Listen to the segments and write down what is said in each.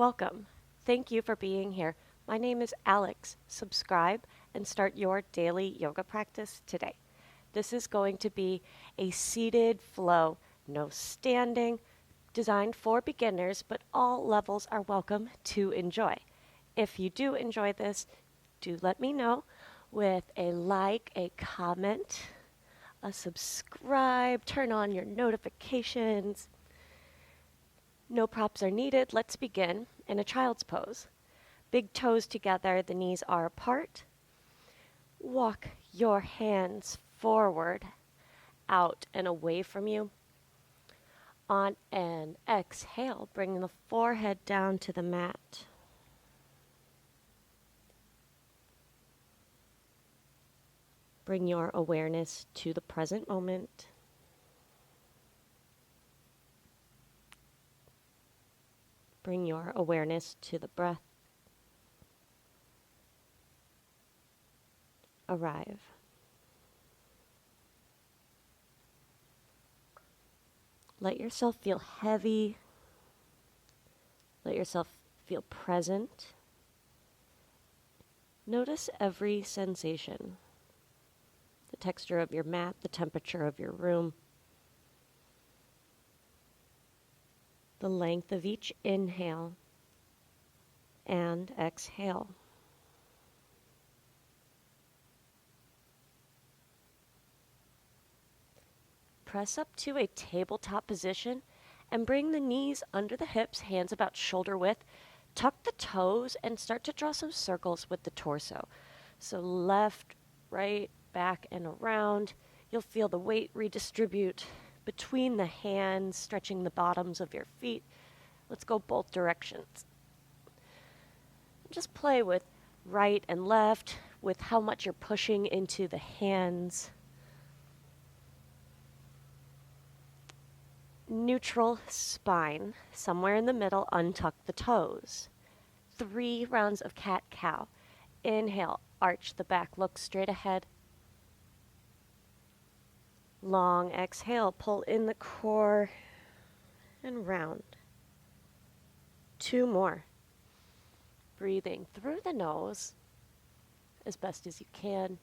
Welcome. Thank you for being here. My name is Alex. Subscribe and start your daily yoga practice today. This is going to be a seated flow, no standing, designed for beginners, but all levels are welcome to enjoy. If you do enjoy this, do let me know with a like, a comment, a subscribe, turn on your notifications. No props are needed. Let's begin in a child's pose. Big toes together, the knees are apart. Walk your hands forward, out and away from you. On an exhale, bring the forehead down to the mat. Bring your awareness to the present moment. Bring your awareness to the breath. Arrive. Let yourself feel heavy. Let yourself feel present. Notice every sensation. The texture of your mat, the temperature of your room. The length of each inhale and exhale. Press up to a tabletop position and bring the knees under the hips, hands about shoulder width. Tuck the toes and start to draw some circles with the torso. So left, right, back, and around. You'll feel the weight redistribute between the hands, stretching the bottoms of your feet. Let's go both directions. Just play with right and left, with how much you're pushing into the hands. Neutral spine, somewhere in the middle, untuck the toes. 3 rounds of cat-cow. Inhale, arch the back, look straight ahead. Long exhale, pull in the core and round. 2 more. Breathing through the nose as best as you can.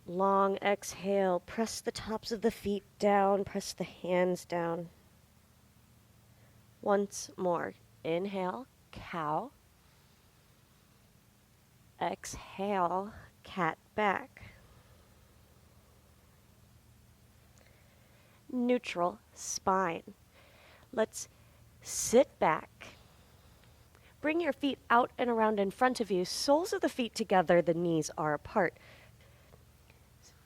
Long exhale, press the tops of the feet down, press the hands down. Once more. Inhale, cow. Exhale, cat back. Neutral spine. Let's sit back. Bring your feet out and around in front of you. Soles of the feet together, the knees are apart.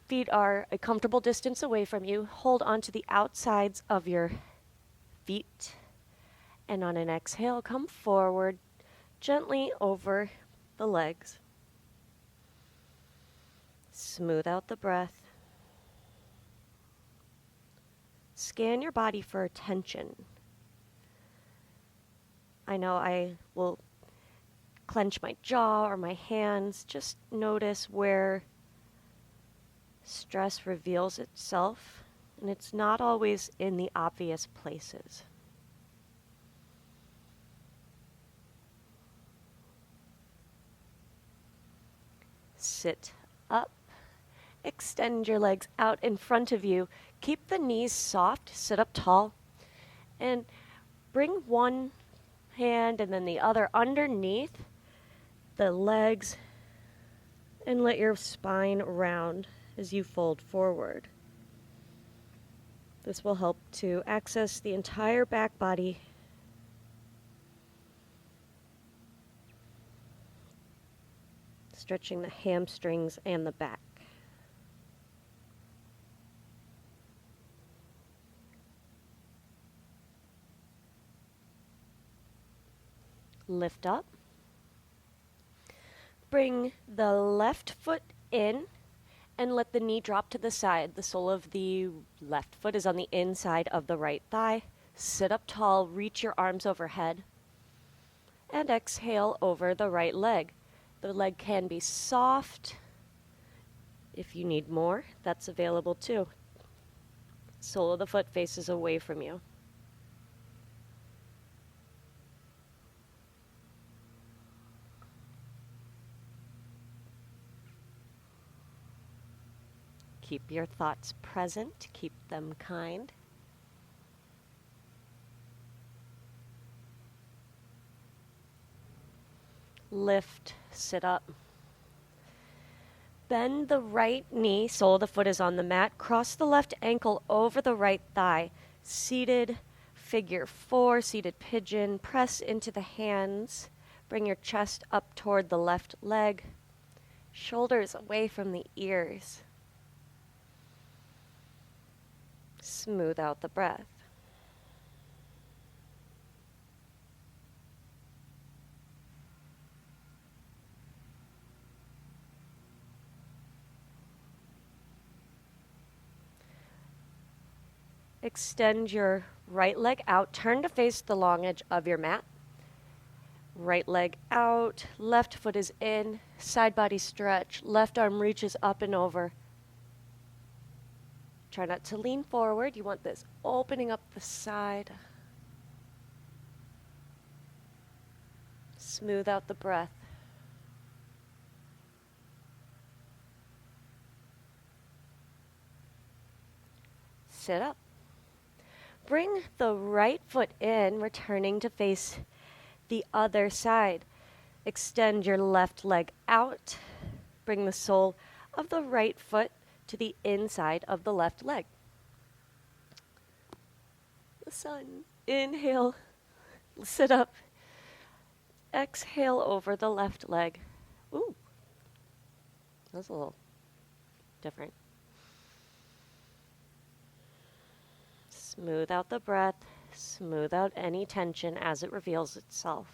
Feet are a comfortable distance away from you. Hold onto the outsides of your feet. And on an exhale, come forward gently over the legs. Smooth out the breath. Scan your body for tension. I know I will clench my jaw or my hands. Just notice where stress reveals itself, and it's not always in the obvious places. Sit up. Extend your legs out in front of you. Keep the knees soft. Sit up tall. And bring one hand and then the other underneath the legs and let your spine round as you fold forward. This will help to access the entire back body. Stretching the hamstrings and the back. Lift up. Bring the left foot in and let the knee drop to the side. The sole of the left foot is on the inside of the right thigh. Sit up tall, reach your arms overhead, and exhale over the right leg. The leg can be soft. If you need more, that's available too. Sole of the foot faces away from you. Keep your thoughts present, keep them kind. Lift, sit up. Bend the right knee, sole of the foot is on the mat. Cross the left ankle over the right thigh. Seated figure 4, seated pigeon. Press into the hands. Bring your chest up toward the left leg. Shoulders away from the ears. Smooth out the breath. Extend your right leg out. Turn to face the long edge of your mat. Right leg out. Left foot is in. Side body stretch. Left arm reaches up and over. Try not to lean forward. You want this opening up the side. Smooth out the breath. Sit up. Bring the right foot in, returning to face the other side. Extend your left leg out. Bring the sole of the right foot to the inside of the left leg. The sun. Inhale. Sit up. Exhale over the left leg. Ooh. That's a little different. Smooth out the breath. Smooth out any tension as it reveals itself,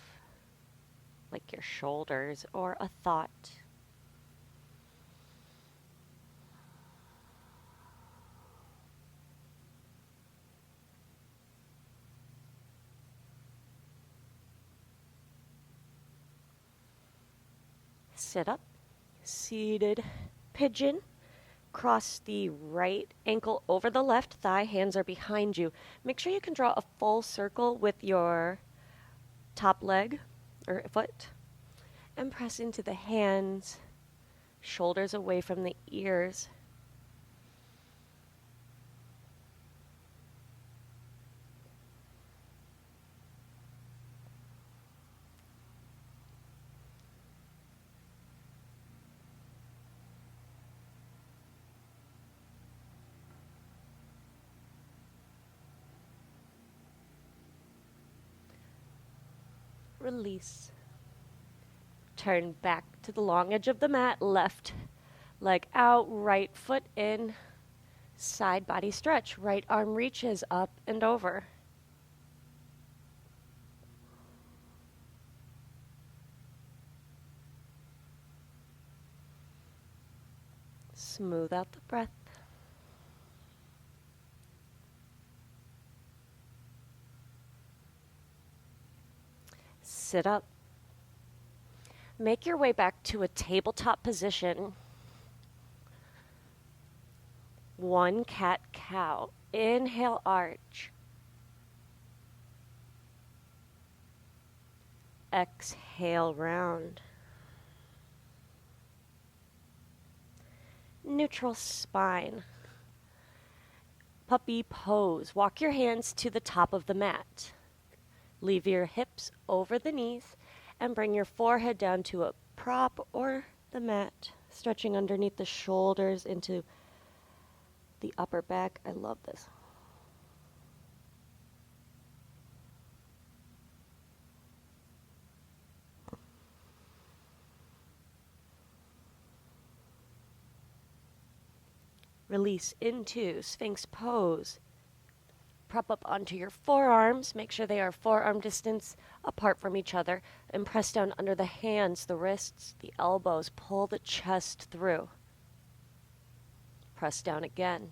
like your shoulders or a thought. Sit up, seated pigeon. Cross the right ankle over the left thigh. Hands are behind you. Make sure you can draw a full circle with your top leg or foot. And press into the hands, shoulders away from the ears. Release. Turn back to the long edge of the mat. Left leg out, right foot in. Side body stretch. Right arm reaches up and over. Smooth out the breath. Sit up. Make your way back to a tabletop position. One cat-cow. Inhale, arch. Exhale, round. Neutral spine. Puppy pose. Walk your hands to the top of the mat. Leave your hips over the knees and bring your forehead down to a prop or the mat, stretching underneath the shoulders into the upper back. I love this. Release into Sphinx Pose. Prop up onto your forearms. Make sure they are forearm distance apart from each other. And press down under the hands, the wrists, the elbows. Pull the chest through. Press down again.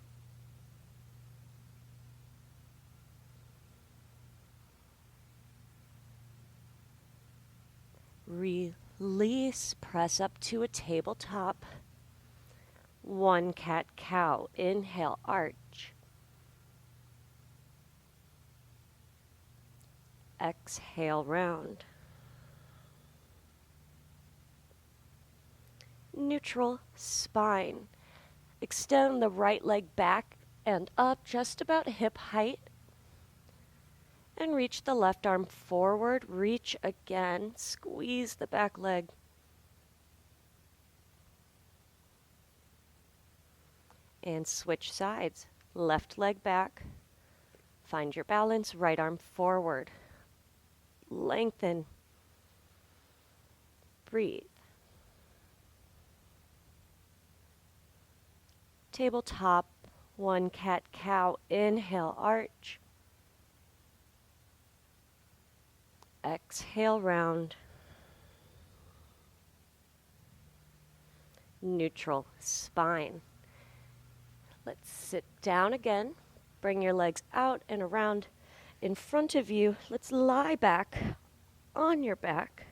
Release. Press up to a tabletop. One cat-cow. Inhale, arch. Exhale, round. Neutral spine. Extend the right leg back and up just about hip height. And reach the left arm forward. Reach again. Squeeze the back leg. And switch sides. Left leg back. Find your balance. Right arm forward. Lengthen. Breathe. Tabletop. One cat-cow. Inhale, arch. Exhale, round. Neutral spine. Let's sit down again. Bring your legs out and around in front of you. Let's lie back on your back.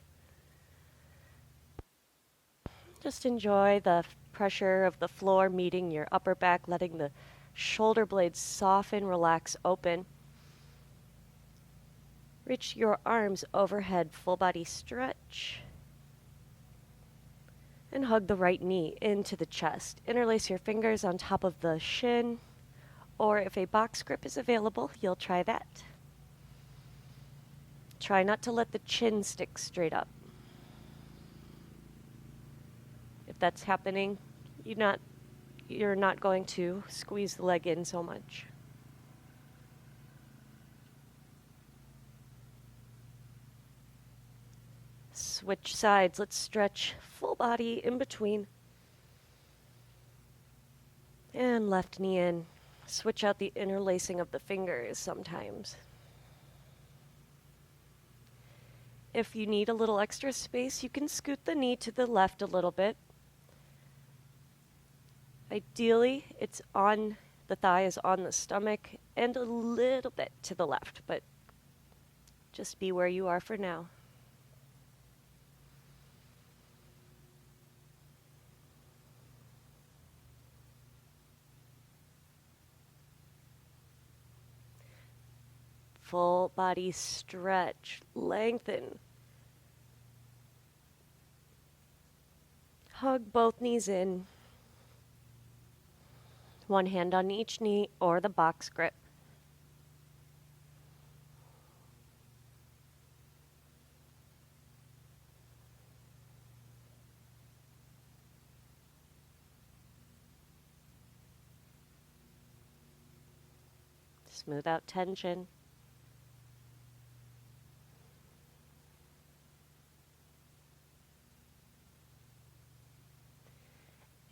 Just enjoy the pressure of the floor meeting your upper back, letting the shoulder blades soften, relax, open. Reach your arms overhead, full body stretch. And hug the right knee into the chest. Interlace your fingers on top of the shin, or if a box grip is available, you'll try that. Try not to let the chin stick straight up. If that's happening, you're not going to squeeze the leg in so much. Switch sides. Let's stretch full body in between. And left knee in. Switch out the interlacing of the fingers sometimes. If you need a little extra space, you can scoot the knee to the left a little bit. Ideally, the thigh is on the stomach and a little bit to the left, but just be where you are for now. Full body stretch, lengthen. Hug both knees in. One hand on each knee or the box grip. Smooth out tension.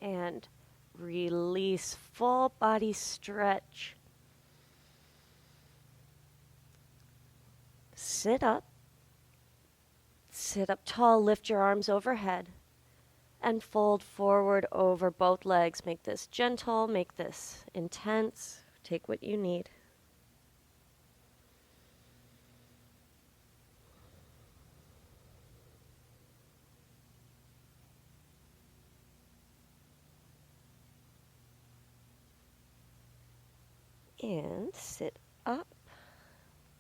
And release, full body stretch. Sit up. Sit up tall, lift your arms overhead, and fold forward over both legs. Make this gentle, make this intense. Take what you need. And sit up.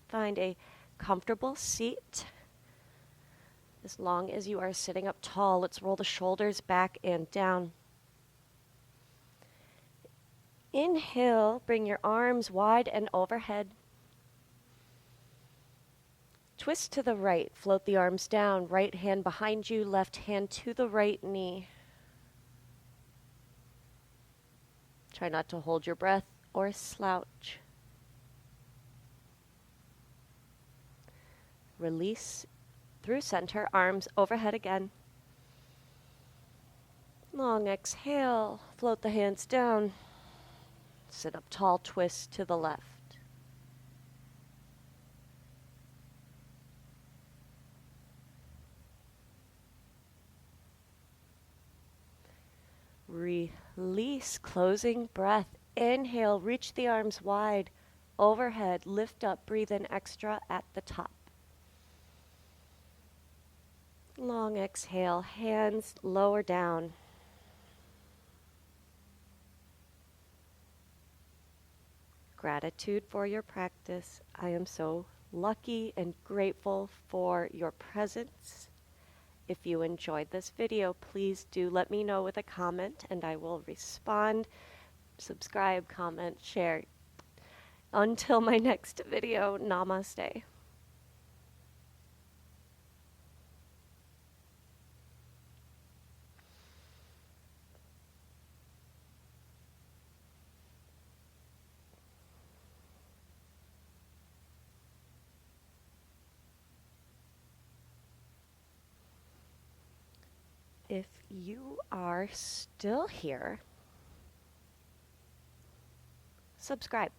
Find a comfortable seat. As long as you are sitting up tall, let's roll the shoulders back and down. Inhale, bring your arms wide and overhead. Twist to the right, float the arms down, right hand behind you, left hand to the right knee. Try not to hold your breath or slouch. Release through center, arms overhead again. Long exhale, float the hands down. Sit up tall, twist to the left. Release, closing breath. Inhale, reach the arms wide, overhead, lift up, breathe in extra at the top. Long exhale, hands lower down. Gratitude for your practice. I am so lucky and grateful for your presence If you enjoyed this video, please do let me know with a comment and I will respond. Subscribe, comment, share. Until my next video, namaste. If you are still here, subscribe.